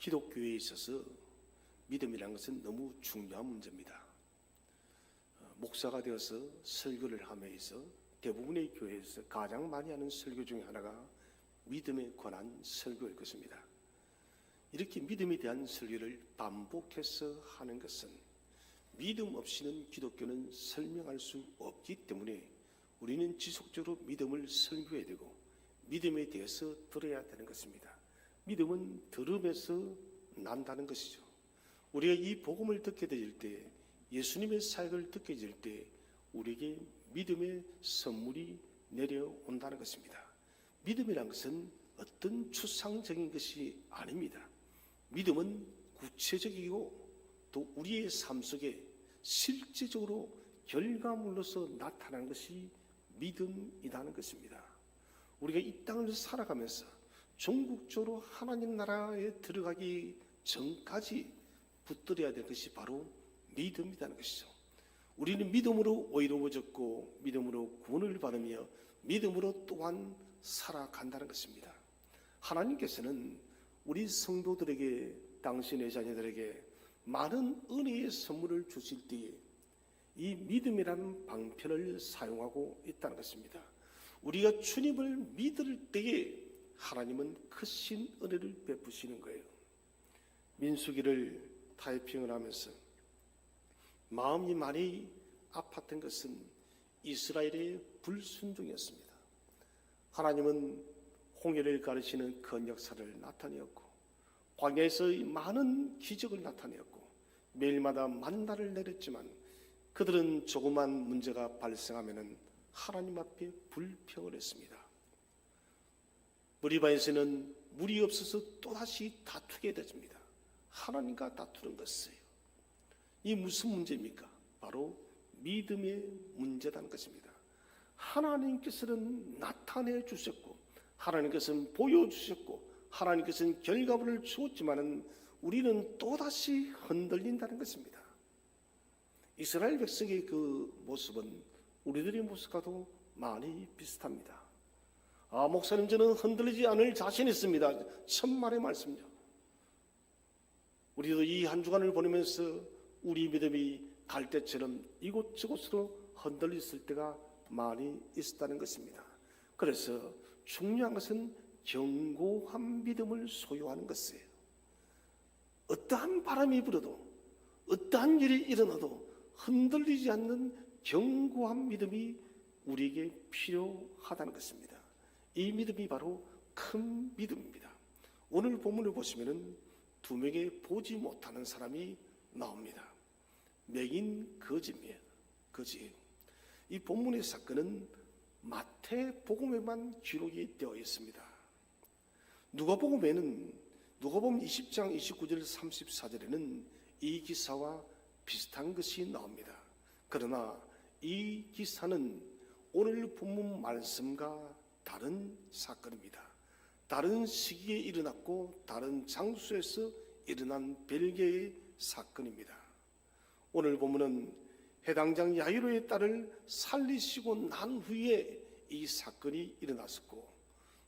기독교에 있어서 믿음이라는 것은 너무 중요한 문제입니다. 목사가 되어서 설교를 하면서 대부분의 교회에서 가장 많이 하는 설교 중에 하나가 믿음에 관한 설교일 것입니다. 이렇게 믿음에 대한 설교를 반복해서 하는 것은 믿음 없이는 기독교는 설명할 수 없기 때문에 우리는 지속적으로 믿음을 설교해야 되고 믿음에 대해서 들어야 되는 것입니다. 믿음은 들음에서 난다는 것이죠. 우리가 이 복음을 듣게 될 때, 예수님의 사역을 듣게 될 때 우리에게 믿음의 선물이 내려온다는 것입니다. 믿음이란 것은 어떤 추상적인 것이 아닙니다. 믿음은 구체적이고 또 우리의 삶 속에 실제적으로 결과물로서 나타나는 것이 믿음이라는 것입니다. 우리가 이 땅을 살아가면서 전국적으로 하나님 나라에 들어가기 전까지 붙들어야 될 것이 바로 믿음이라는 것이죠. 우리는 믿음으로 의로워졌고 믿음으로 구원을 받으며 믿음으로 또한 살아간다는 것입니다. 하나님께서는 우리 성도들에게, 당신의 자녀들에게 많은 은혜의 선물을 주실 때에 이 믿음이라는 방편을 사용하고 있다는 것입니다. 우리가 주님을 믿을 때에 하나님은 크신 은혜를 베푸시는 거예요. 민수기를 타이핑을 하면서 마음이 많이 아팠던 것은 이스라엘의 불순종이었습니다. 하나님은 홍해를 가르치는 큰 역사를 나타내었고 광야에서 많은 기적을 나타내었고 매일마다 만나를 내렸지만 그들은 조그만 문제가 발생하면 하나님 앞에 불평을 했습니다. 무리바에서는 물이 없어서 또다시 다투게 됐습니다. 하나님과 다투는 것이에요. 이 무슨 문제입니까? 바로 믿음의 문제라는 것입니다. 하나님께서는 나타내 주셨고 하나님께서는 보여주셨고 하나님께서는 결과물을 주었지만 우리는 또다시 흔들린다는 것입니다. 이스라엘 백성의 그 모습은 우리들의 모습과도 많이 비슷합니다. 목사님, 저는 흔들리지 않을 자신 있습니다. 천만의 말씀이죠. 우리도 이 한 주간을 보내면서 우리 믿음이 갈대처럼 이곳저곳으로 흔들렸을 때가 많이 있었다는 것입니다. 그래서 중요한 것은 견고한 믿음을 소유하는 것이에요. 어떠한 바람이 불어도 어떠한 일이 일어나도 흔들리지 않는 견고한 믿음이 우리에게 필요하다는 것입니다. 이 믿음이 바로 큰 믿음입니다. 오늘 본문을 보시면 두 명의 보지 못하는 사람이 나옵니다. 맹인 거지입니다. 거지. 이 본문의 사건은 마태복음에만 기록이 되어 있습니다. 누가복음 20장 29절 34절에는 이 기사와 비슷한 것이 나옵니다. 그러나 이 기사는 오늘 본문 말씀과 다른 사건입니다. 다른 시기에 일어났고 다른 장소에서 일어난 별개의 사건입니다. 오늘 본문은 해당장 야이로의 딸을 살리시고 난 후에 이 사건이 일어났었고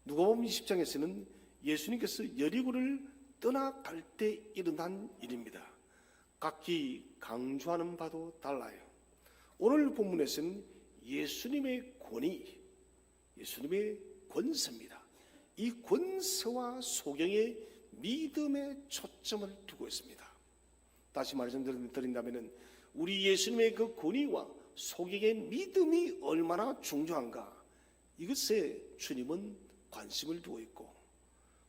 누가복음 20장에서는 예수님께서 여리고를 떠나갈 때 일어난 일입니다. 각기 강조하는 바도 달라요. 오늘 본문에서는 예수님의 권위, 예수님의 권세입니다. 이 권세와 소경의 믿음에 초점을 두고 있습니다. 다시 말씀드린다면 우리 예수님의 그 권위와 소경의 믿음이 얼마나 중요한가, 이것에 주님은 관심을 두고 있고,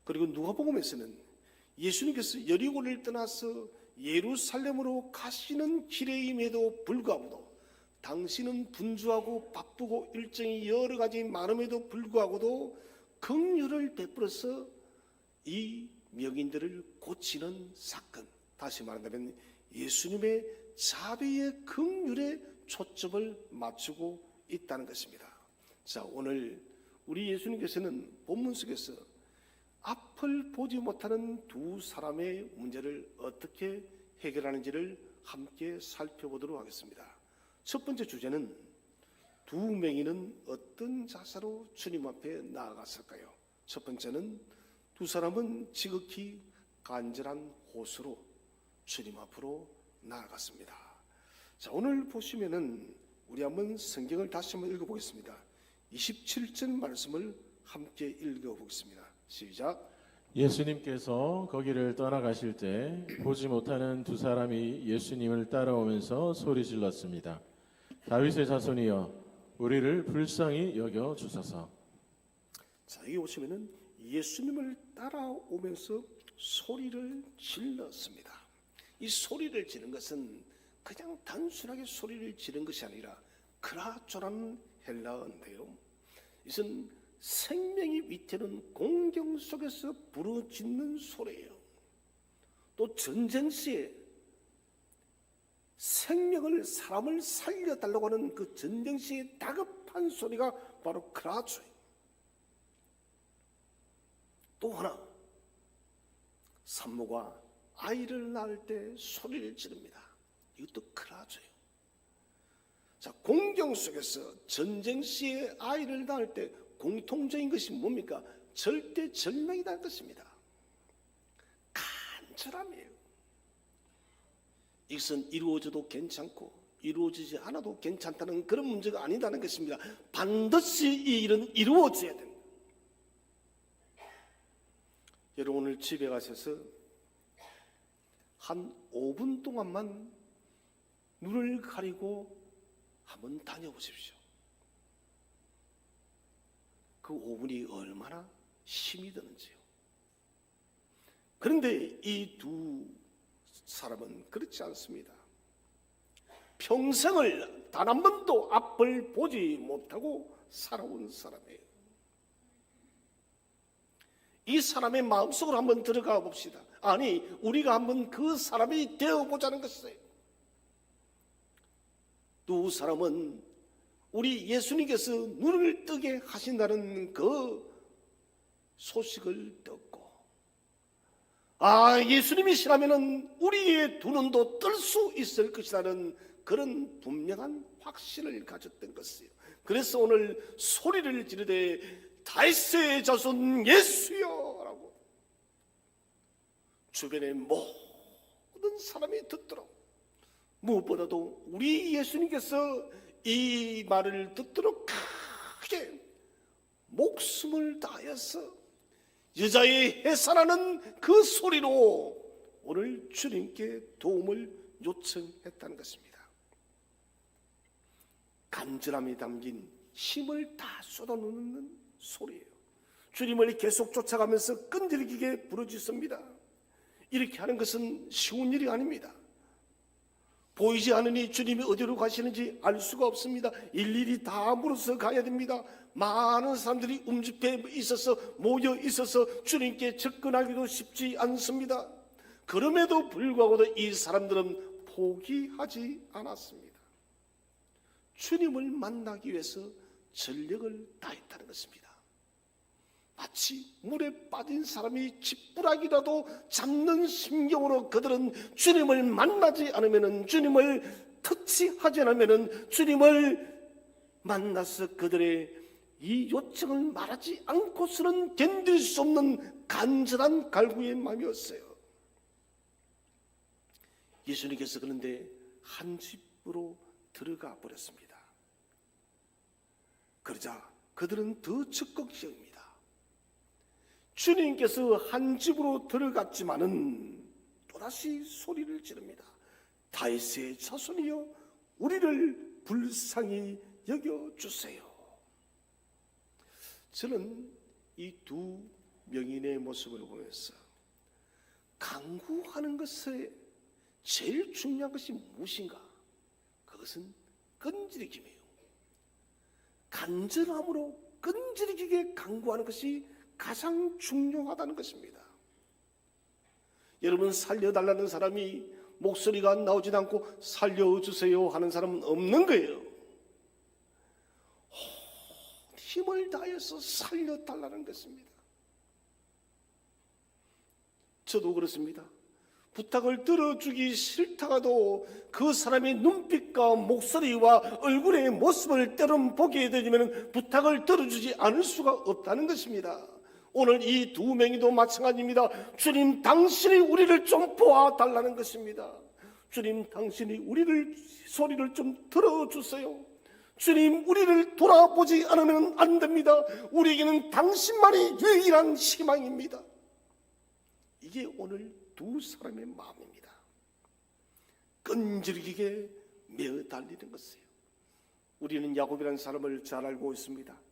그리고 누가복음에서는 예수님께서 여리고를 떠나서 예루살렘으로 가시는 길에임에도 불구하고도 당신은 분주하고 바쁘고 일정이 여러 가지 많음에도 불구하고도 긍휼을 베풀어서 이 명인들을 고치는 사건, 다시 말한다면 예수님의 자비의 긍휼에 초점을 맞추고 있다는 것입니다. 자, 오늘 우리 예수님께서는 본문 속에서 앞을 보지 못하는 두 사람의 문제를 어떻게 해결하는지를 함께 살펴보도록 하겠습니다. 첫 번째 주제는 두 맹인은 어떤 자세로 주님 앞에 나아갔을까요? 첫 번째는 두 사람은 지극히 간절한 호소로 주님 앞으로 나아갔습니다. 자, 오늘 보시면은 우리 한번 성경을 다시 한번 읽어보겠습니다. 27절 말씀을 함께 읽어보겠습니다. 시작. 예수님께서 거기를 떠나가실 때 보지 못하는 두 사람이 예수님을 따라오면서 소리 질렀습니다. 다윗의 자손이여 우리를 불쌍히 여겨 주소서. 자, 여기 보시면은 예수님을 따라오면서 소리를 질렀습니다. 이 소리를 지른 것은 그냥 단순하게 소리를 지른 것이 아니라 크라조라는 헬라어인데요, 이것은 생명이 위태로운 공경 속에서 부르짖는 소리예요. 또 전쟁 시에 사람을 살려달라고 하는 그 전쟁 시에 다급한 소리가 바로 크라조예요. 또 하나, 산모가 아이를 낳을 때 소리를 지릅니다. 이것도 크라조예요. 자, 공경 속에서 전쟁 시에 아이를 낳을 때 공통적인 것이 뭡니까? 절대 절명이라는 것입니다. 간절함이에요. 이것은 이루어져도 괜찮고 이루어지지 않아도 괜찮다는 그런 문제가 아니다는 것입니다. 반드시 이 일은 이루어져야 됩니다. 여러분, 오늘 집에 가셔서 한 5분 동안만 눈을 가리고 한번 다녀보십시오. 그 5분이 얼마나 힘이 드는지요. 그런데 이 두 사람은 그렇지 않습니다. 평생을 단 한 번도 앞을 보지 못하고 살아온 사람이에요. 이 사람의 마음속으로 한번 들어가 봅시다. 아니, 우리가 한번 그 사람이 되어보자는 것이에요. 두 사람은 우리 예수님께서 눈을 뜨게 하신다는 그 소식을 듣고, 예수님이시라면 우리의 두 눈도 뜰 수 있을 것이라는 그런 분명한 확신을 가졌던 것이에요. 그래서 오늘 소리를 지르되 다윗의 자손 예수여 라고 주변의 모든 사람이 듣도록, 무엇보다도 우리 예수님께서 이 말을 듣도록 크게 목숨을 다해서 여자의 해산하는 그 소리로 오늘 주님께 도움을 요청했다는 것입니다. 간절함이 담긴 힘을 다 쏟아놓는 소리예요. 주님을 계속 쫓아가면서 끈질기게 부르짖습니다. 이렇게 하는 것은 쉬운 일이 아닙니다. 보이지 않으니 주님이 어디로 가시는지 알 수가 없습니다. 일일이 다 물어서 가야 됩니다. 많은 사람들이 움집해 있어서 모여 있어서 주님께 접근하기도 쉽지 않습니다. 그럼에도 불구하고도 이 사람들은 포기하지 않았습니다. 주님을 만나기 위해서 전력을 다했다는 것입니다. 마치 물에 빠진 사람이 지푸라기라도 잡는 심경으로 그들은 주님을 만나지 않으면, 주님을 터치하지 않으면, 주님을 만나서 그들의 이 요청을 말하지 않고서는 견딜 수 없는 간절한 갈구의 마음이었어요. 예수님께서 그런데 한 집으로 들어가 버렸습니다. 그러자 그들은 더 적극적입니다. 주님께서 한 집으로 들어갔지만은 또다시 소리를 지릅니다. 다윗의 자손이여 우리를 불쌍히 여겨주세요. 저는 이 두 명인의 모습을 보면서 간구하는 것에 제일 중요한 것이 무엇인가? 그것은 끈질김이에요. 간절함으로 끈질기게 간구하는 것이 가장 중요하다는 것입니다. 여러분, 살려달라는 사람이 목소리가 나오지 않고 살려주세요 하는 사람은 없는 거예요. 힘을 다해서 살려달라는 것입니다. 저도 그렇습니다. 부탁을 들어주기 싫다가도 그 사람의 눈빛과 목소리와 얼굴의 모습을 때론 보게 되면 부탁을 들어주지 않을 수가 없다는 것입니다. 오늘 이 두 명이도 마찬가지입니다. 주님 당신이 우리를 좀 보아달라는 것입니다. 주님 당신이 우리를 소리를 좀 들어주세요. 주님 우리를 돌아보지 않으면 안 됩니다. 우리에게는 당신만이 유일한 희망입니다. 이게 오늘 두 사람의 마음입니다. 끈질기게 매어달리는 것이에요. 우리는 야곱이라는 사람을 잘 알고 있습니다.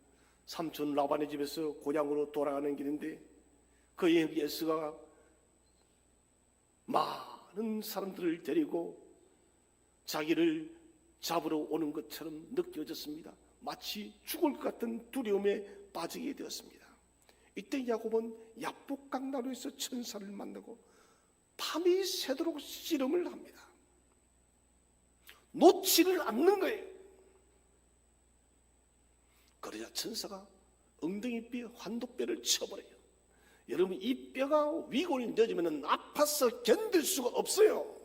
삼촌 라반의 집에서 고향으로 돌아가는 길인데 그의 예수가 많은 사람들을 데리고 자기를 잡으러 오는 것처럼 느껴졌습니다. 마치 죽을 것 같은 두려움에 빠지게 되었습니다. 이때 야곱은 야복강나루에서 천사를 만나고 밤이 새도록 씨름을 합니다. 놓지를 않는 거예요. 그러자 천사가 엉덩이뼈 환도뼈를 쳐버려요. 여러분 이 뼈가 위골이 늦으면 아파서 견딜 수가 없어요.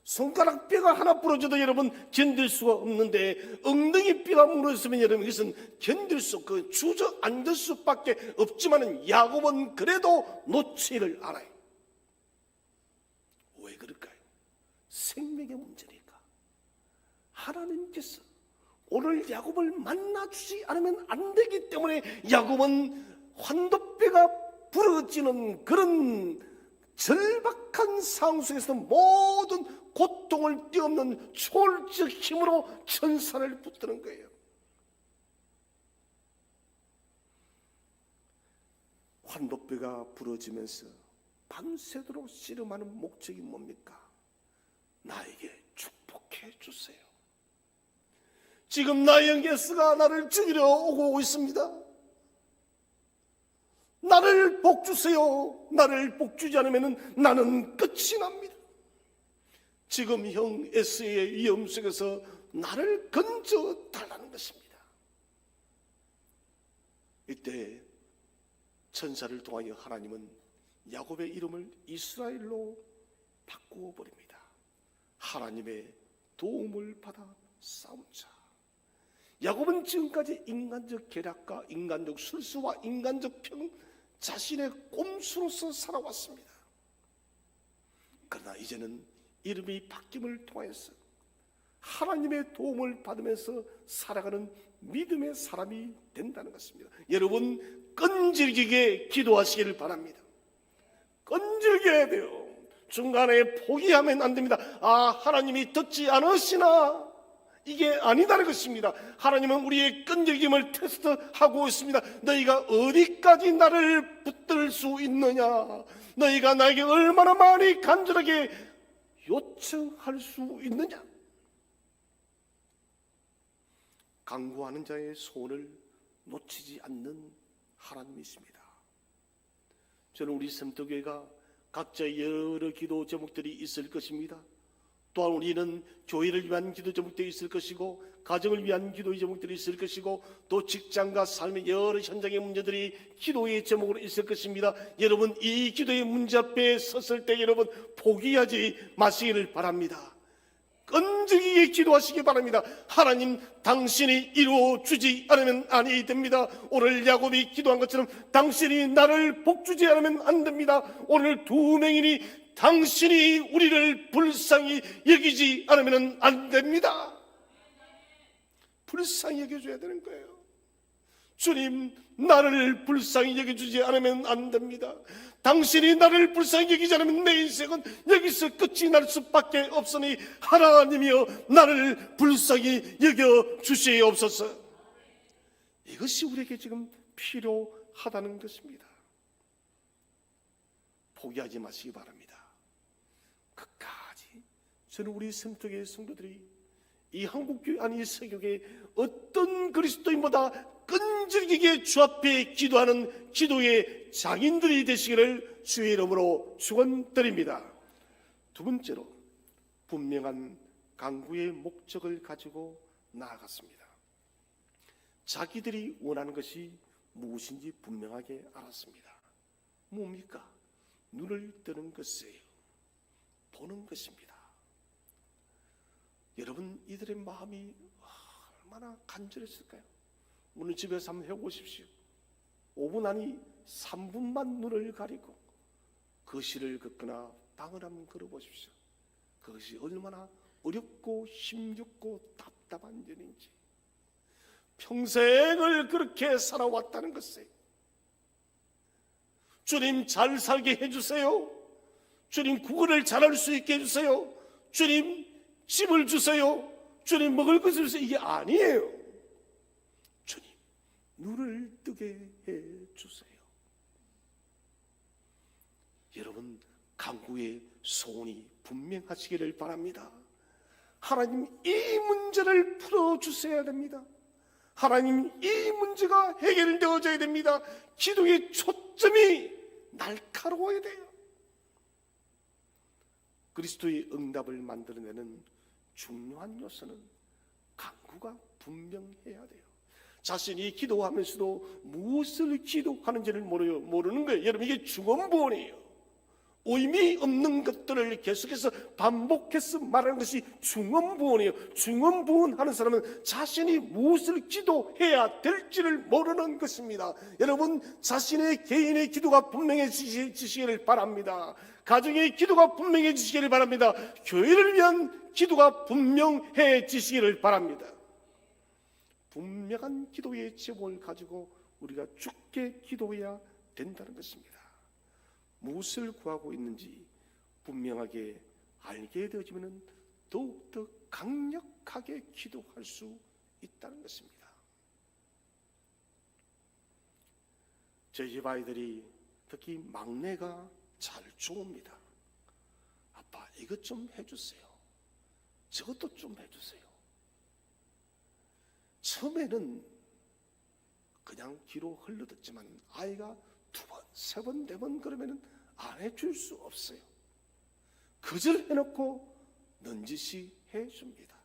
손가락 뼈가 하나 부러져도 여러분 견딜 수가 없는데 엉덩이 뼈가 무너졌으면 여러분 이것은 견딜 수 없고 주저앉을 수밖에 없지만 야곱은 그래도 놓지를 않아요. 왜 그럴까요? 생명의 문제니까. 하나님께서 오늘 야곱을 만나주지 않으면 안 되기 때문에 야곱은 환도뼈가 부러지는 그런 절박한 상황 속에서 모든 고통을 뛰어넘는 초월적 힘으로 천사를 붙드는 거예요. 환도뼈가 부러지면서 밤새도록 씨름하는 목적이 뭡니까? 나에게 축복해 주세요. 지금 나의 예수가 나를 죽이려 오고 있습니다. 나를 복주세요. 나를 복주지 않으면 나는 끝이 납니다. 지금 형 에스의 위험 속에서 나를 건져 달라는 것입니다. 이때 천사를 통하여 하나님은 야곱의 이름을 이스라엘로 바꾸어 버립니다. 하나님의 도움을 받아 싸운 자. 야곱은 지금까지 인간적 계략과 인간적 술수와 인간적 평 자신의 꼼수로서 살아왔습니다. 그러나 이제는 이름이 바뀜을 통해서 하나님의 도움을 받으면서 살아가는 믿음의 사람이 된다는 것입니다. 여러분 끈질기게 기도하시기를 바랍니다. 끈질게 해야 돼요. 중간에 포기하면 안 됩니다. 하나님이 듣지 않으시나? 이게 아니다는 것입니다. 하나님은 우리의 끈질김을 테스트하고 있습니다. 너희가 어디까지 나를 붙들 수 있느냐? 너희가 나에게 얼마나 많이 간절하게 요청할 수 있느냐? 간구하는 자의 소원을 놓치지 않는 하나님이십니다. 저는 우리 섬도교회가 각자 여러 기도 제목들이 있을 것입니다. 또한 우리는 교회를 위한 기도 제목들이 있을 것이고 가정을 위한 기도의 제목들이 있을 것이고 또 직장과 삶의 여러 현장의 문제들이 기도의 제목으로 있을 것입니다. 여러분 이 기도의 문제 앞에 섰을 때 여러분 포기하지 마시기를 바랍니다. 끈질기게 기도하시기 바랍니다. 하나님 당신이 이루어주지 않으면 아니 됩니다. 오늘 야곱이 기도한 것처럼 당신이 나를 복주지 않으면 안 됩니다. 오늘 두 명이니 당신이 우리를 불쌍히 여기지 않으면 안 됩니다. 불쌍히 여겨줘야 되는 거예요. 주님 나를 불쌍히 여겨주지 않으면 안 됩니다. 당신이 나를 불쌍히 여기지 않으면 내 인생은 여기서 끝이 날 수밖에 없으니 하나님이여 나를 불쌍히 여겨주시옵소서. 이것이 우리에게 지금 필요하다는 것입니다. 포기하지 마시기 바랍니다. 끝까지 저는 우리 섬도교회 성도들이 이 한국교회 아니 세교계 어떤 그리스도인보다 끈질기게 주 앞에 기도하는 기도의 장인들이 되시기를 주의 이름으로 축원드립니다. 두 번째로 분명한 간구의 목적을 가지고 나아갔습니다. 자기들이 원하는 것이 무엇인지 분명하게 알았습니다. 뭡니까? 눈을 뜨는 것이에요. 보는 것입니다. 여러분 이들의 마음이 얼마나 간절했을까요? 오늘 집에서 한번 해보십시오. 5분 안이 3분만 눈을 가리고 거실을 걷거나 방을 한번 걸어보십시오. 그것이 얼마나 어렵고 힘겹고 답답한 일인지. 평생을 그렇게 살아왔다는 것을 주님 잘 살게 해주세요. 주님 구걸을 잘할 수 있게 해주세요. 주님 집을 주세요. 주님 먹을 것을 주세요. 이게 아니에요. 주님 눈을 뜨게 해주세요. 여러분 간구의 소원이 분명하시기를 바랍니다. 하나님 이 문제를 풀어주셔야 됩니다. 하나님 이 문제가 해결되어져야 됩니다. 기도의 초점이 날카로워야 돼요. 그리스도의 응답을 만들어내는 중요한 요소는 간구가 분명해야 돼요. 자신이 기도하면서도 무엇을 기도하는지를 모르는 거예요. 여러분 이게 중언부언이에요. 의미 없는 것들을 계속해서 반복해서 말하는 것이 중언부언이에요. 중언부언하는 사람은 자신이 무엇을 기도해야 될지를 모르는 것입니다. 여러분 자신의 개인의 기도가 분명해지시기를 바랍니다. 가정의 기도가 분명해지시기를 바랍니다. 교회를 위한 기도가 분명해지시기를 바랍니다. 분명한 기도의 제목을 가지고 우리가 죽게 기도해야 된다는 것입니다. 무엇을 구하고 있는지 분명하게 알게 되어지면 더욱더 강력하게 기도할 수 있다는 것입니다. 저희 집 아이들이 특히 막내가 잘 좋습니다. 아빠 이것 좀 해주세요. 저것도 좀 해주세요. 처음에는 그냥 귀로 흘러듣지만 아이가 2번, 3번, 4번 그러면 안 해줄 수 없어요. 거절 해놓고 넌지시 해줍니다.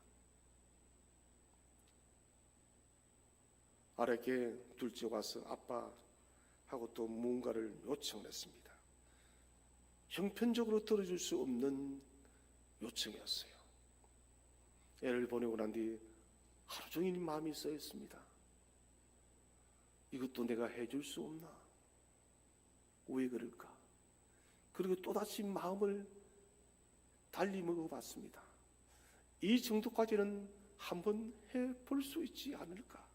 아랫게 둘째 와서 아빠하고 또 무언가를 요청을 했습니다. 형편적으로 들어줄 수 없는 요청이었어요. 애를 보내고 난 뒤 하루 종일 마음이 쓰였습니다. 이것도 내가 해줄 수 없나? 왜 그럴까? 그리고 또다시 마음을 달리 먹어봤습니다. 이 정도까지는 한번 해볼 수 있지 않을까?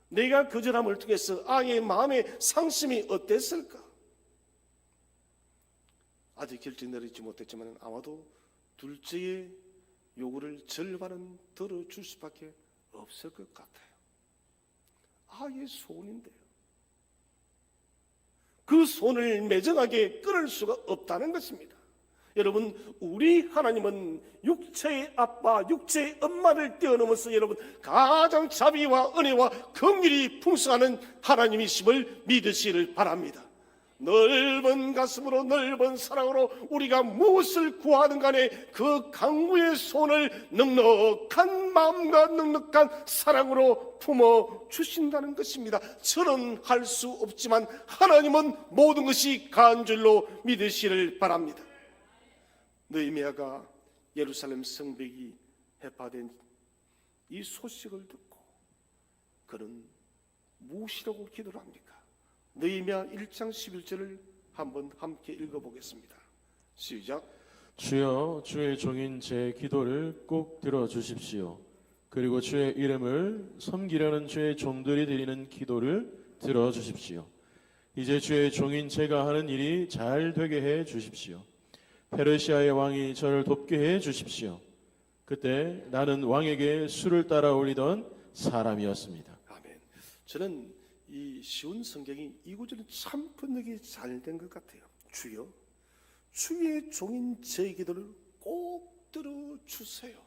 내가 거절함을 통해서 아이의 마음의 상심이 어땠을까? 아직 결정 내리지 못했지만 아마도 둘째의 요구를 절반은 들어줄 수밖에 없을 것 같아요. 아이의 소원인데요. 그 손을 매정하게 끊을 수가 없다는 것입니다. 여러분 우리 하나님은 육체의 아빠, 육체의 엄마를 뛰어넘어서 여러분 가장 자비와 은혜와 긍휼이 풍성하는 하나님이심을 믿으시기를 바랍니다. 넓은 가슴으로 넓은 사랑으로 우리가 무엇을 구하든 간에 그 강구의 손을 넉넉한 마음과 넉넉한 사랑으로 품어주신다는 것입니다. 저는 할 수 없지만 하나님은 모든 것이 가한 줄로 믿으시기를 바랍니다. 느헤미야가 예루살렘 성벽이 해파된 이 소식을 듣고 그는 무엇이라고 기도를 합니까? 느헤미야 1장 11절을 한번 함께 읽어보겠습니다. 시작. 주여 주의 종인 제 기도를 꼭 들어주십시오. 그리고 주의 이름을 섬기려는 주의 종들이 드리는 기도를 들어주십시오. 이제 주의 종인 제가 하는 일이 잘 되게 해 주십시오. 페르시아의 왕이 저를 돕게 해 주십시오. 그때 나는 왕에게 수를 따라 올리던 사람이었습니다. 아멘. 저는 이 쉬운 성경이 이 구절은 참 번역이 잘 된 것 같아요. 주여 주의 종인 제 기도를 꼭 들어주세요.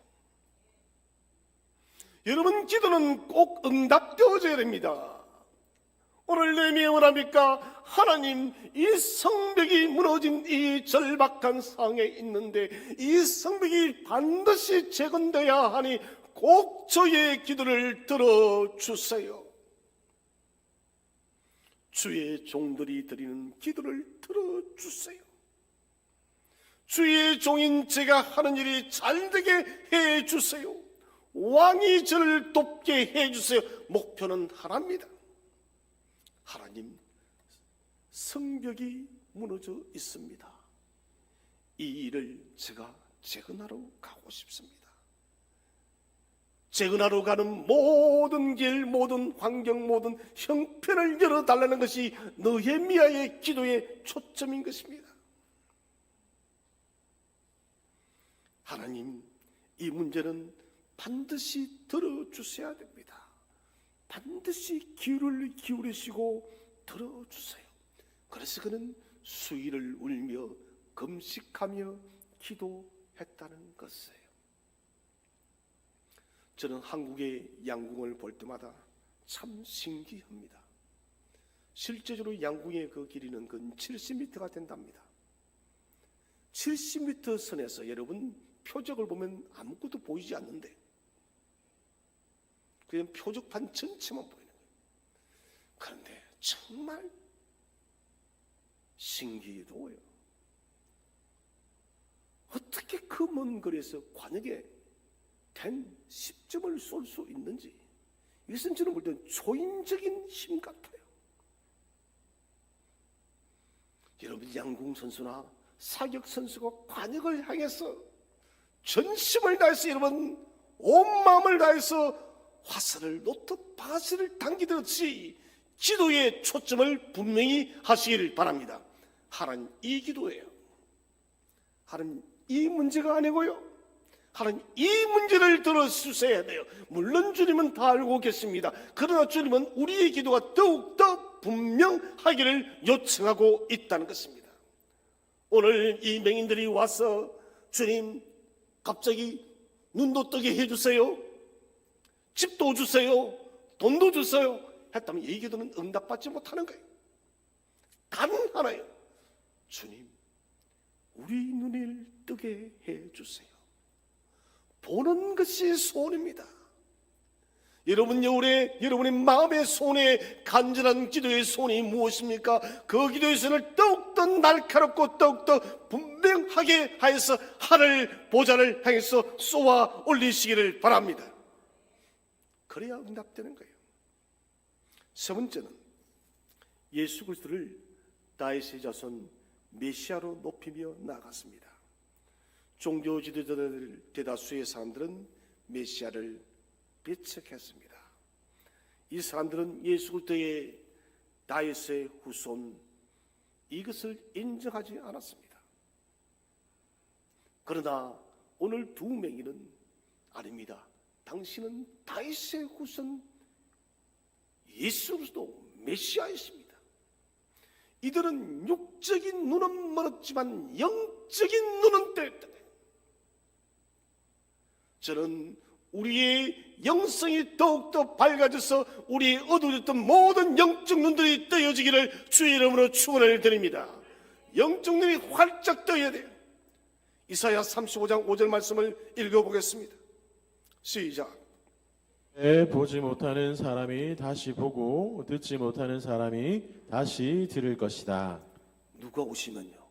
여러분 기도는 꼭 응답되어져야 됩니다. 오늘 내게 원합니까? 하나님 이 성벽이 무너진 이 절박한 상황에 있는데 이 성벽이 반드시 재건돼야 하니 꼭 저의 기도를 들어주세요. 주의 종들이 드리는 기도를 들어주세요. 주의 종인 제가 하는 일이 잘되게 해주세요. 왕이 저를 돕게 해주세요. 목표는 하나입니다. 하나님, 성벽이 무너져 있습니다. 이 일을 제가 재건하러 가고 싶습니다. 재건하러 가는 모든 길, 모든 환경, 모든 형편을 열어달라는 것이 느헤미야의 기도의 초점인 것입니다. 하나님, 이 문제는 반드시 들어주셔야 됩니다. 반드시 귀를 기울이시고 들어주세요. 그래서 그는 수위를 울며 금식하며 기도했다는 것이에요. 저는 한국의 양궁을 볼 때마다 참 신기합니다. 실제적으로 양궁의 그 길이는 근 70m가 된답니다. 70m 선에서 여러분 표적을 보면 아무것도 보이지 않는데 그냥 표적판 전체만 보이는 거예요. 그런데 정말 신기해도요. 어떻게 그 먼 거리에서 관역에 된 10점을 쏠 수 있는지, 이것은 저는 볼 때는 초인적인 힘 같아요. 여러분, 양궁 선수나 사격 선수가 관역을 향해서 전심을 다해서 여러분 온 마음을 다해서 화살을 놓듯 바가지를 당기듯이 기도의 초점을 분명히 하시기를 바랍니다. 하나님, 이 기도예요. 하나님, 이 문제가 아니고요, 하나님, 이 문제를 들어주셔야 돼요. 물론 주님은 다 알고 계십니다. 그러나 주님은 우리의 기도가 더욱더 분명하기를 요청하고 있다는 것입니다. 오늘 이 맹인들이 와서 주님, 갑자기 눈도 뜨게 해주세요, 집도 주세요, 돈도 주세요 했다면 이 기도는 응답받지 못하는 거예요. 단 하나요. 주님, 우리 눈을 뜨게 해주세요. 보는 것이 소원입니다. 여러분의 마음의 소원에 간절한 기도의 소원이 무엇입니까? 그 기도의 소원을 더욱더 날카롭고 더욱더 분명하게 하여서 하늘 보좌를 향해서 쏘아 올리시기를 바랍니다. 그래야 응답되는 거예요. 세 번째는 예수 그리스도를 다윗의 자손 메시아로 높이며 나아갔습니다. 종교 지도자들 대다수의 사람들은 메시아를 배척했습니다. 이 사람들은 예수 그리스도의 다윗의 후손, 이것을 인정하지 않았습니다. 그러나 오늘 두 맹인은 아닙니다. 당신은 다윗의 후손 예수 그리스도 메시아이십니다. 이들은 육적인 눈은 멀었지만 영적인 눈은 떼었다. 저는 우리의 영성이 더욱더 밝아져서 우리의 어두워졌던 모든 영적 눈들이 떠여지기를 주의 이름으로 축원을 드립니다. 영적 눈이 활짝 떠야 돼요. 이사야 35장 5절 말씀을 읽어보겠습니다. 시작. 보지 못하는 사람이 다시 보고 듣지 못하는 사람이 다시 들을 것이다. 누가 오시면요?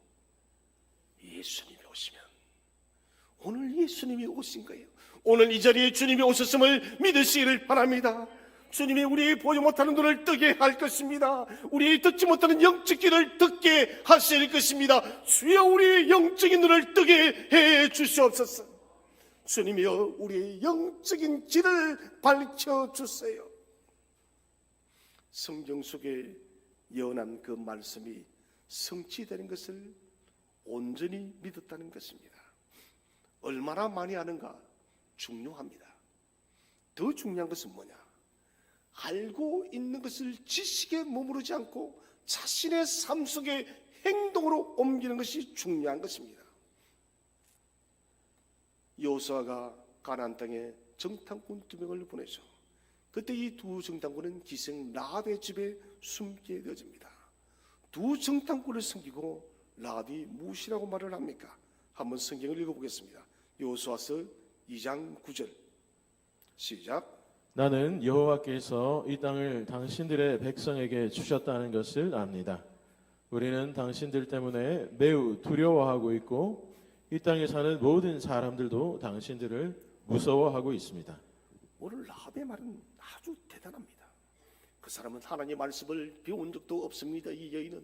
예수님이 오시면. 오늘 예수님이 오신 거예요. 오늘 이 자리에 주님이 오셨음을 믿으시기를 바랍니다. 주님이 우리 보지 못하는 눈을 뜨게 할 것입니다. 우리 듣지 못하는 영적 귀를 듣게 하실 것입니다. 주여, 우리의 영적인 눈을 뜨게 해 주시옵소서. 주님이여, 우리의 영적인 길을 밝혀주세요. 성경 속에 예언한 그 말씀이 성취되는 것을 온전히 믿었다는 것입니다. 얼마나 많이 아는가 중요합니다. 더 중요한 것은 뭐냐? 알고 있는 것을 지식에 머무르지 않고 자신의 삶 속에 행동으로 옮기는 것이 중요한 것입니다. 여호수아가 가나안 땅에 정탐꾼 2명을 보내죠. 그때 이 두 정탐꾼은 기생 라합의 집에 숨게 되어집니다. 두 정탐꾼을 섬기고 라합이 무엇이라고 말을 합니까? 한번 성경을 읽어보겠습니다. 여호수아서 2장 9절 시작. 나는 여호와께서 이 땅을 당신들의 백성에게 주셨다는 것을 압니다. 우리는 당신들 때문에 매우 두려워하고 있고 이 땅에 사는 모든 사람들도 당신들을 무서워하고 있습니다. 오늘 라합의 말은 아주 대단합니다. 그 사람은 하나님의 말씀을 배운 적도 없습니다. 이 여인은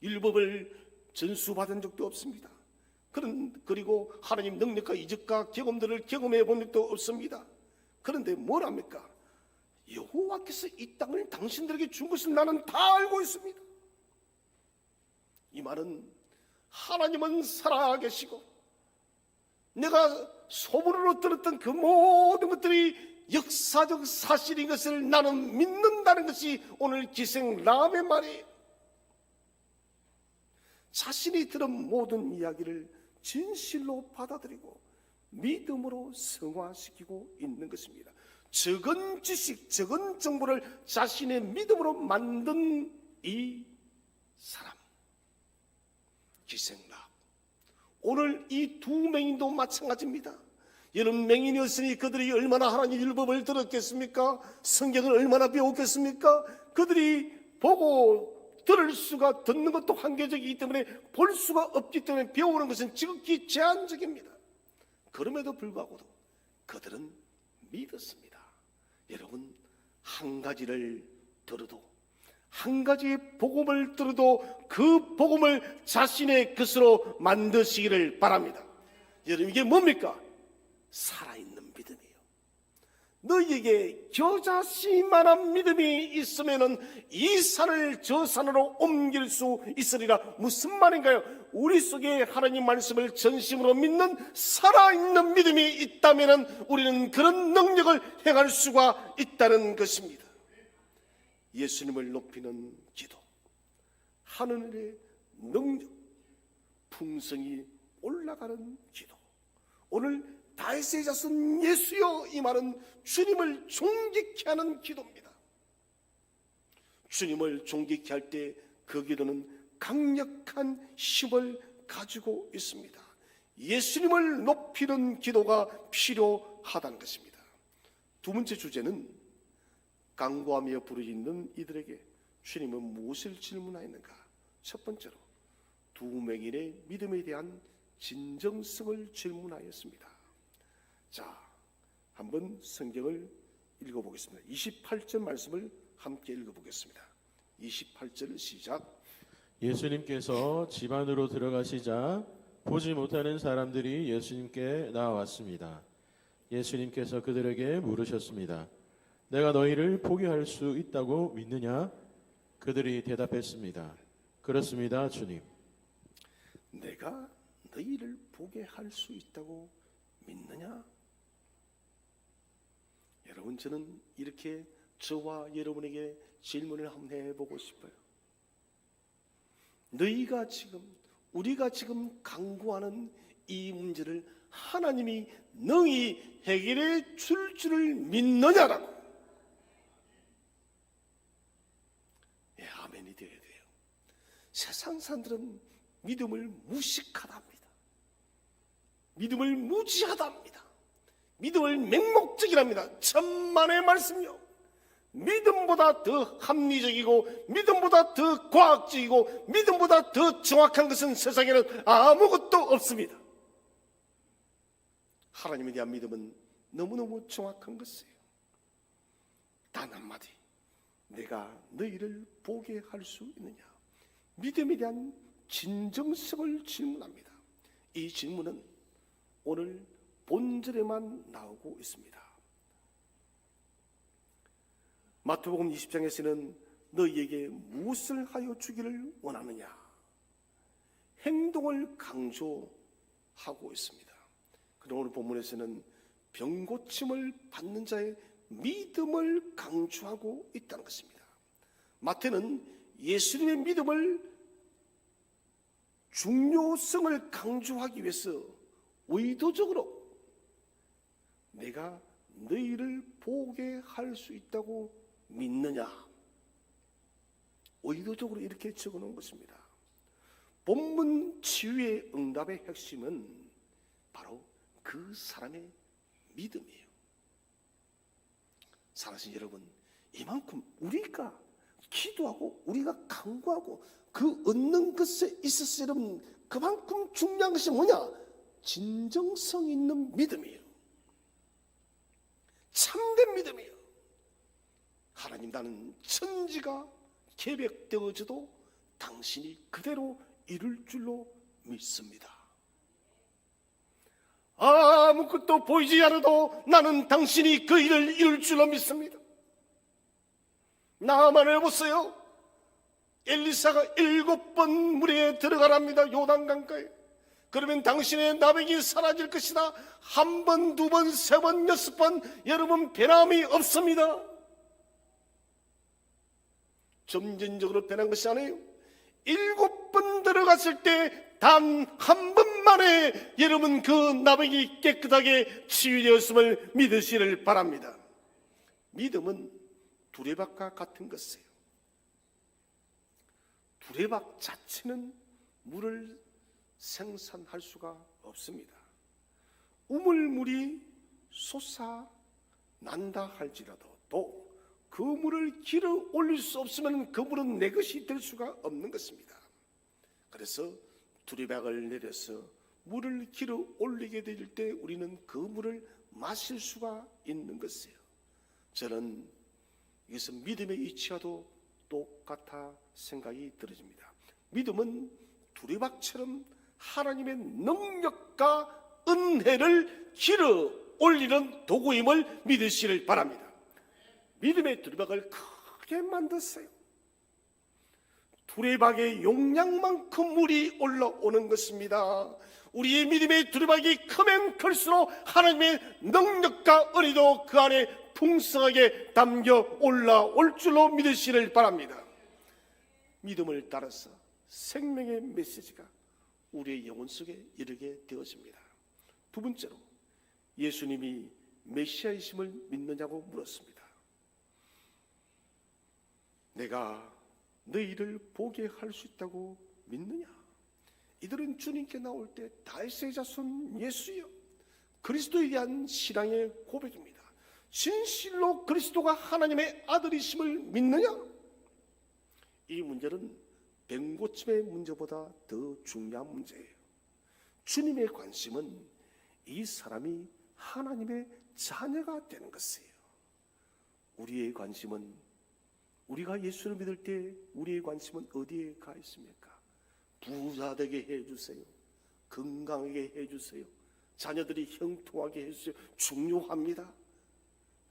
율법을 전수받은 적도 없습니다. 그리고 하나님 능력과 이적과 경험들을 경험해 본 적도 없습니다. 그런데 뭘 합니까? 여호와께서 이 땅을 당신들에게 준 것을 나는 다 알고 있습니다. 이 말은 하나님은 살아계시고 내가 소문으로 들었던 그 모든 것들이 역사적 사실인 것을 나는 믿는다는 것이 오늘 기생람의 말이에요. 자신이 들은 모든 이야기를 진실로 받아들이고 믿음으로 승화시키고 있는 것입니다. 적은 지식, 적은 정보를 자신의 믿음으로 만든 이 사람, 기생람. 오늘 이 두 맹인도 마찬가지입니다. 여러분, 맹인이었으니 그들이 얼마나 하나님 율법을 들었겠습니까? 성경을 얼마나 배웠겠습니까? 그들이 보고 들을 수가, 듣는 것도 한계적이기 때문에 볼 수가 없기 때문에 배우는 것은 지극히 제한적입니다. 그럼에도 불구하고도 그들은 믿었습니다. 여러분, 한 가지를 들어도, 한 가지의 복음을 들어도 그 복음을 자신의 것으로 만드시기를 바랍니다. 여러분, 이게 뭡니까? 살아있는 믿음이에요. 너희에게 겨자씨만한 믿음이 있으면은 이 산을 저 산으로 옮길 수 있으리라. 무슨 말인가요? 우리 속에 하나님 말씀을 전심으로 믿는 살아있는 믿음이 있다면은 우리는 그런 능력을 행할 수가 있다는 것입니다. 예수님을 높이는 기도, 하늘의 능력, 풍성이 올라가는 기도. 오늘 다윗의 자손 예수여, 이 말은 주님을 존귀케 하는 기도입니다. 주님을 존귀케 할 때 그 기도는 강력한 힘을 가지고 있습니다. 예수님을 높이는 기도가 필요하다는 것입니다. 두 번째 주제는 간구하며 부르짖는 이들에게 주님은 무엇을 질문하였는가? 첫 번째로 두 맹인의 믿음에 대한 진정성을 질문하였습니다. 자, 한번 성경을 읽어보겠습니다. 28절 말씀을 함께 읽어보겠습니다. 28절 시작. 예수님께서 집 안으로 들어가시자 보지 못하는 사람들이 예수님께 나왔습니다. 예수님께서 그들에게 물으셨습니다. 내가 너희를 보게 할 수 있다고 믿느냐? 그들이 대답했습니다. 그렇습니다, 주님. 내가 너희를 보게 할 수 있다고 믿느냐? 여러분, 저는 이렇게 저와 여러분에게 질문을 한번 해보고 싶어요. 너희가 지금, 우리가 지금 간구하는 이 문제를 하나님이 너희 해결해 줄 줄을 믿느냐라고. 예, 아멘이 되어야 돼요. 세상 사람들은 믿음을 무식하다 합니다. 믿음을 무지하다 합니다. 믿음을 맹목적이랍니다. 천만의 말씀이요. 믿음보다 더 합리적이고 믿음보다 더 과학적이고 믿음보다 더 정확한 것은 세상에는 아무것도 없습니다. 하나님에 대한 믿음은 너무너무 정확한 것이에요. 단 한마디, 내가 너희를 보게 할 수 있느냐? 믿음에 대한 진정성을 질문합니다. 이 질문은 오늘 본절에만 나오고 있습니다. 마태복음 20장에서는 너희에게 무엇을 하여 주기를 원하느냐? 행동을 강조하고 있습니다. 그러나 오늘 본문에서는 병고침을 받는 자의 믿음을 강조하고 있다는 것입니다. 마태는 예수님의 믿음을 중요성을 강조하기 위해서 의도적으로 내가 너희를 보게 할 수 있다고 믿느냐? 의도적으로 이렇게 적어놓은 것입니다. 본문 치유의 응답의 핵심은 바로 그 사람의 믿음이에요. 사랑하신 여러분, 이만큼 우리가 기도하고 우리가 간구하고 그 얻는 것에 있어서 여러분 그만큼 중요한 것이 뭐냐? 진정성 있는 믿음이에요. 참된 믿음이에요. 하나님, 나는 천지가 계획되어져도 당신이 그대로 이룰 줄로 믿습니다. 아무것도 보이지 않아도 나는 당신이 그 일을 이룰 줄로 믿습니다. 나만을 보세요. 엘리사가 7번 물에 들어가랍니다. 요단강가에. 그러면 당신의 나병이 사라질 것이다. 1번, 2번, 3번, 6번, 여러분 변함이 없습니다. 점진적으로 변한 것이 아니에요. 7번 들어갔을 때 단 1번 만에 여러분 그 나병이 깨끗하게 치유되었음을 믿으시를 바랍니다. 믿음은 두레박과 같은 것이에요. 두레박 자체는 물을 생산할 수가 없습니다. 우물물이 솟아난다 할지라도 또 그 물을 길어 올릴 수 없으면 그 물은 내 것이 될 수가 없는 것입니다. 그래서 두레박을 내려서 물을 길어 올리게 될 때 우리는 그 물을 마실 수가 있는 것이에요. 저는 이것은 믿음의 이치와도 똑같아 생각이 들어집니다. 믿음은 두레박처럼 하나님의 능력과 은혜를 길어 올리는 도구임을 믿으시길 바랍니다. 믿음의 두레박을 크게 만드세요. 두레박의 용량만큼 물이 올라오는 것입니다. 우리의 믿음의 두레박이 크면 클수록 하나님의 능력과 은혜도 그 안에 풍성하게 담겨 올라올 줄로 믿으시길 바랍니다. 믿음을 따라서 생명의 메시지가 우리의 영혼 속에 이르게 되어집니다. 두 번째로, 예수님이 메시아이심을 믿느냐고 물었습니다. 내가 너희를 보게 할 수 있다고 믿느냐? 이들은 주님께 나올 때 다윗의 자손 예수여, 그리스도에 대한 신앙의 고백입니다. 진실로 그리스도가 하나님의 아들이심을 믿느냐? 이 문제는 병고침의 문제보다 더 중요한 문제예요. 주님의 관심은 이 사람이 하나님의 자녀가 되는 것이에요. 우리의 관심은, 우리가 예수를 믿을 때 우리의 관심은 어디에 가 있습니까? 부자 되게 해주세요. 건강하게 해주세요. 자녀들이 형통하게 해주세요. 중요합니다.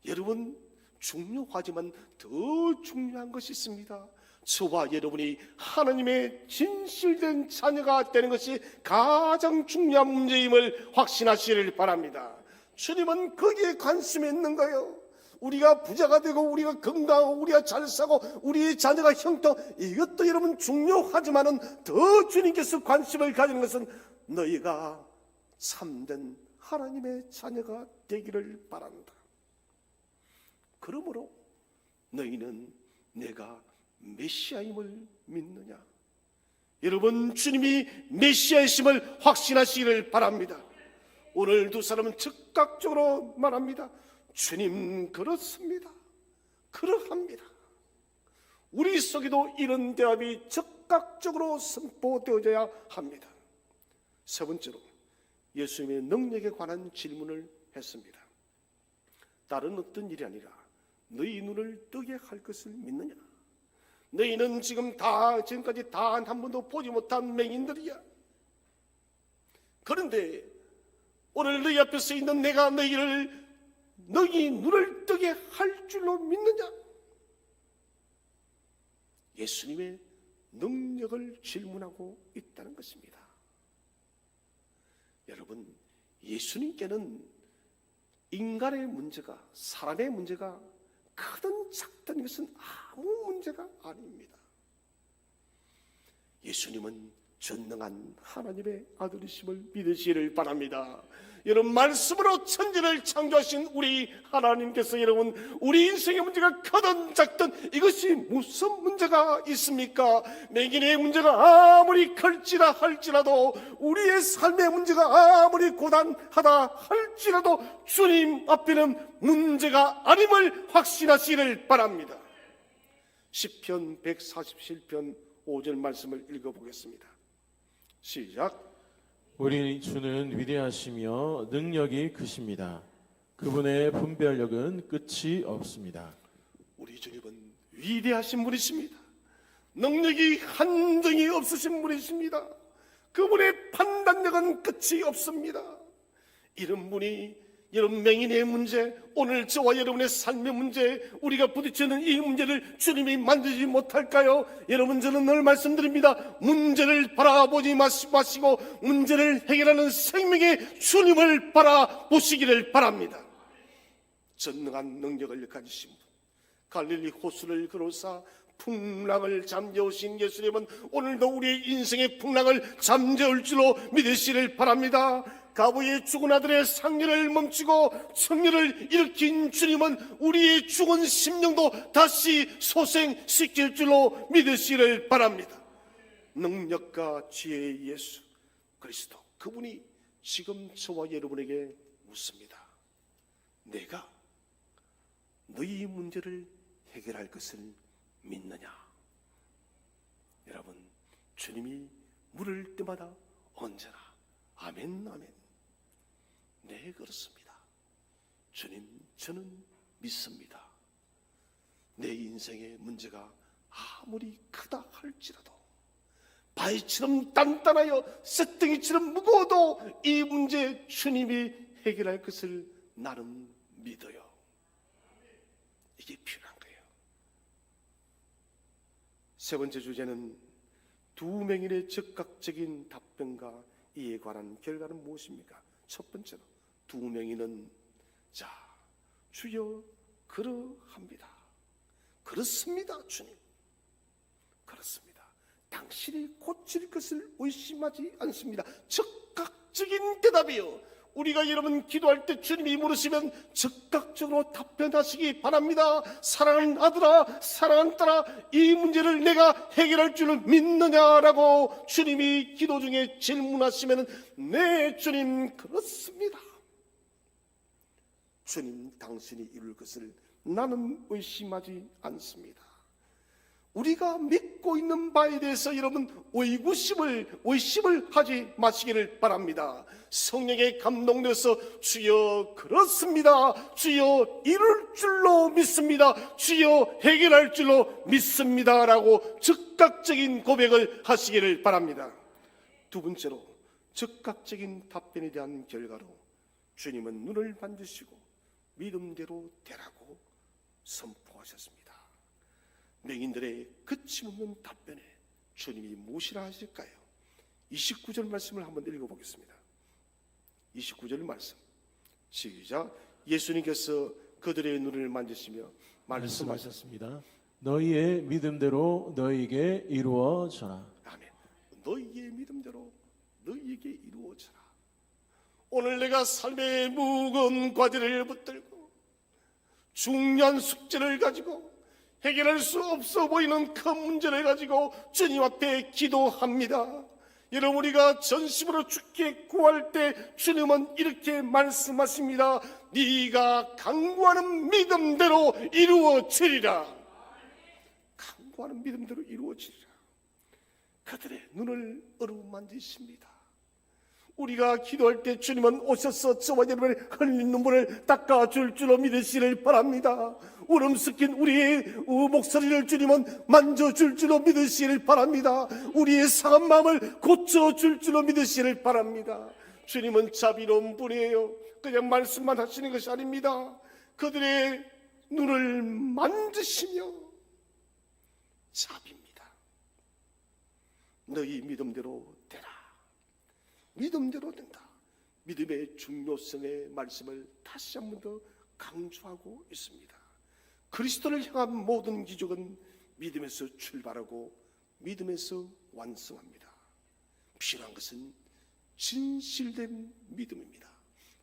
여러분, 중요하지만 더 중요한 것이 있습니다. 저와 여러분이 하나님의 진실된 자녀가 되는 것이 가장 중요한 문제임을 확신하시길 바랍니다. 주님은 거기에 관심이 있는 거예요. 우리가 부자가 되고 우리가 건강하고 우리가 잘 사고 우리의 자녀가 형통, 이것도 여러분 중요하지만은 더 주님께서 관심을 가지는 것은 너희가 참된 하나님의 자녀가 되기를 바란다. 그러므로 너희는 내가 메시아임을 믿느냐? 여러분, 주님이 메시아이심을 확신하시기를 바랍니다. 오늘 두 사람은 즉각적으로 말합니다. 주님, 그렇습니다. 그러합니다. 우리 속에도 이런 대답이 즉각적으로 선포되어져야 합니다. 세 번째로, 예수님의 능력에 관한 질문을 했습니다. 다른 어떤 일이 아니라 너희 눈을 뜨게 할 것을 믿느냐? 너희는 지금까지 다 한 번도 보지 못한 맹인들이야. 그런데 오늘 너희 앞에 서 있는 내가 너희 눈을 뜨게 할 줄로 믿느냐? 예수님의 능력을 질문하고 있다는 것입니다. 여러분, 예수님께는 인간의 문제가, 사람의 문제가 크든 작든 이것은 아무 문제가 아닙니다. 예수님은 전능한 하나님의 아들이심을 믿으시기를 바랍니다. 여러분, 말씀으로 천지를 창조하신 우리 하나님께서 여러분, 우리 인생의 문제가 크든 작든 이것이 무슨 문제가 있습니까? 맹인의 문제가 아무리 클지라 할지라도, 우리의 삶의 문제가 아무리 고단하다 할지라도 주님 앞에는 문제가 아님을 확신하시기를 바랍니다. 시편 147편 5절 말씀을 읽어보겠습니다. 시작. 우리 주는 위대하시며 능력이 크십니다. 그분의 분별력은 끝이 없습니다. 우리 주님은 위대하신 분이십니다. 능력이 한정이 없으신 분이십니다. 그분의 판단력은 끝이 없습니다. 이런 분이 여러분 맹인의 문제, 오늘 저와 여러분의 삶의 문제, 우리가 부딪히는 이 문제를 주님이 만들지 못할까요? 여러분, 저는 늘 말씀드립니다. 문제를 바라보지 마시고 문제를 해결하는 생명의 주님을 바라보시기를 바랍니다. 전능한 능력을 가지신 분, 갈릴리 호수를 걸어서 풍랑을 잠재우신 예수님은 오늘도 우리의 인생의 풍랑을 잠재울 줄로 믿으시길 바랍니다. 가부의 죽은 아들의 상례를 멈추고 성례를 일으킨 주님은 우리의 죽은 심령도 다시 소생시킬 줄로 믿으시길 바랍니다. 능력과 지혜의 예수 그리스도, 그분이 지금 저와 여러분에게 묻습니다. 내가 너희 문제를 해결할 것을 믿느냐? 여러분, 주님이 물을 때마다 언제나 아멘 아멘. 네, 그렇습니다. 주님, 저는 믿습니다. 내 인생의 문제가 아무리 크다 할지라도, 바위처럼 단단하여 쇳덩이처럼 무거워도 이 문제 주님이 해결할 것을 나는 믿어요. 이게 필요한 거예요. 세 번째 주제는 두 맹인의 즉각적인 답변과 이에 관한 결과는 무엇입니까? 첫 번째로 두 맹인은 자, 주여 그러합니다. 그렇습니다, 주님. 그렇습니다. 당신이 고칠 것을 의심하지 않습니다. 즉각적인 대답이요. 우리가 여러분 기도할 때 주님이 물으시면 즉각적으로 답변하시기 바랍니다. 사랑하는 아들아, 사랑하는 딸아, 이 문제를 내가 해결할 줄 믿느냐라고 주님이 기도 중에 질문하시면 네, 주님, 그렇습니다. 주님, 당신이 이룰 것을 나는 의심하지 않습니다. 우리가 믿고 있는 바에 대해서 여러분 의심을 하지 마시기를 바랍니다. 성령에 감동되어서 주여 그렇습니다, 주여 이룰 줄로 믿습니다, 주여 해결할 줄로 믿습니다 라고 즉각적인 고백을 하시기를 바랍니다. 두 번째로 즉각적인 답변에 대한 결과로 주님은 눈을 만지시고 믿음대로 되라고 선포하셨습니다. 맹인들의 거침없는 답변에 주님이 무엇이라 하실까요? 29절 말씀을 한번 읽어보겠습니다. 29절 말씀 시작. 예수님께서 그들의 눈을 만지시며 말씀하셨습니다. 너희의 믿음대로 너희에게 이루어져라. 아멘. 너희의 믿음대로 너희에게 이루어져라. 오늘 내가 삶의 무거운 과제를 붙들고 중요한 숙제를 가지고 해결할 수 없어 보이는 큰 문제를 가지고 주님 앞에 기도합니다. 여러분, 우리가 전심으로 주께 구할 때 주님은 이렇게 말씀하십니다. 네가 간구하는 믿음대로 이루어지리라. 간구하는 믿음대로 이루어지리라. 그들의 눈을 어루만지십니다. 우리가 기도할 때 주님은 오셔서 저와 여러분의 흘린 눈물을 닦아줄 줄로 믿으시길 바랍니다. 울음 섞인 우리의 목소리를 주님은 만져줄 줄로 믿으시길 바랍니다. 우리의 상한 마음을 고쳐줄 줄로 믿으시길 바랍니다. 주님은 자비로운 분이에요. 그냥 말씀만 하시는 것이 아닙니다. 그들의 눈을 만지시며 자비입니다. 너희 믿음대로 되라. 믿음대로 된다. 믿음의 중요성의 말씀을 다시 한 번 더 강조하고 있습니다. 그리스도를 향한 모든 기적은 믿음에서 출발하고 믿음에서 완성합니다. 필요한 것은 진실된 믿음입니다.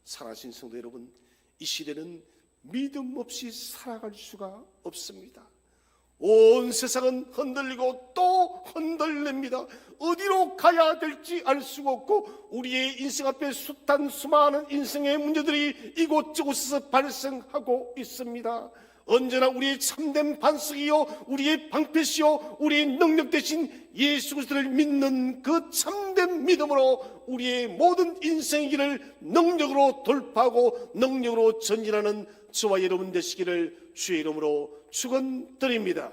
사랑하신 성도 여러분, 이 시대는 믿음 없이 살아갈 수가 없습니다. 온 세상은 흔들리고 또 흔들립니다. 어디로 가야 될지 알 수가 없고 우리의 인생 앞에 숱한 수많은 인생의 문제들이 이곳저곳에서 발생하고 있습니다. 언제나 우리의 참된 반석이요 우리의 방패시요 우리의 능력 대신 예수 그리스도를 믿는 그 참된 믿음으로 우리의 모든 인생의 길을 능력으로 돌파하고 능력으로 전진하는 저와 여러분 되시기를 주의 이름으로 축원드립니다.